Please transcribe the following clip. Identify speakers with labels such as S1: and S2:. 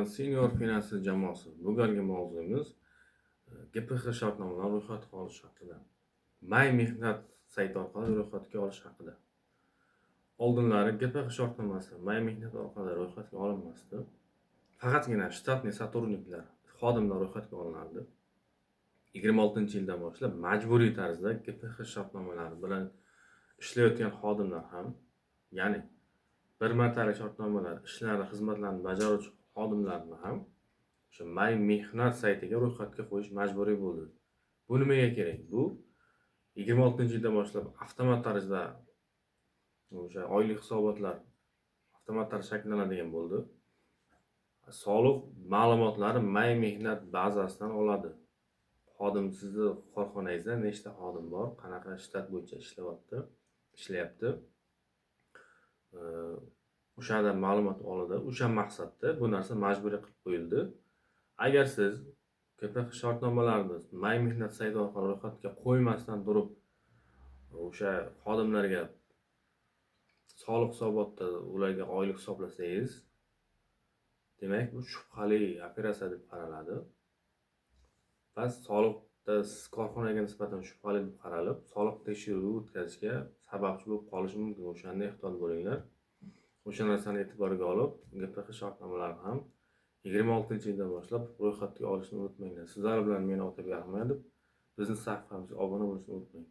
S1: Senior Finance jamoasi. Bugungi mavzuimiz GPX shartnomalar ro'yxatga olish haqida. May mehnat sayti orqali ro'yxatga olish haqida. Oldinlari GPX shartnomasi May mehnat orqali ro'yxatga olinmasdi. Faqatgina shtatniy sotrudniklar, xodimlar ro'yxatga olinardi. 26-yildan boshlab majburiy tarzda GPX shartnomalari bilan ishlayotgan xodimlar ham, ya'ni bir martalik shartnomalar ishlari, xizmatlarni bajaruvchi xodimlarni ham o'sha May mehnat saytiga ro'yxatga qo'yish majburiy bo'ldi. Bu nimaga kerak? Bu 26-yildan boshlab avtomat tarzda o'sha oylik hisobotlar avtomat tarzda shakllanadigan bo'ldi. Soliq ma'lumotlari May mehnat bazasidan oladi. Xodim, sizni korxonangizda nechta xodim bor, qanaqa shtat bo'yicha ishlayapti. O'shadan ma'lumot oladi. O'sha maqsadda bu narsa majburiy qilib qo'yildi. Agar siz GPX shartnomalarni May mehnat sayti orqali ro'yxatga qo'ymasdan turib o'sha xodimlarga soliq hisobotda ularga oylik hisoblasangiz, demak bu shubhali operatsiya deb qaraladi. Bas soliqda siz korxonaga nisbatan shubhali deb qaralib, soliq tekshiruvi o'tkazishga sababchi bo'lib qolishi mumkin. O'shanda ehtiyot bo'linglar. O'sha narsani e'tiborga olib, GPX shartnomalarini ham 26-yildan boshlab ro'yxatga olishni unutmanglar. Sizlar bilan men Otabek Ahmedov. Bizning sahifamizga obuna bo'lishni unutmang.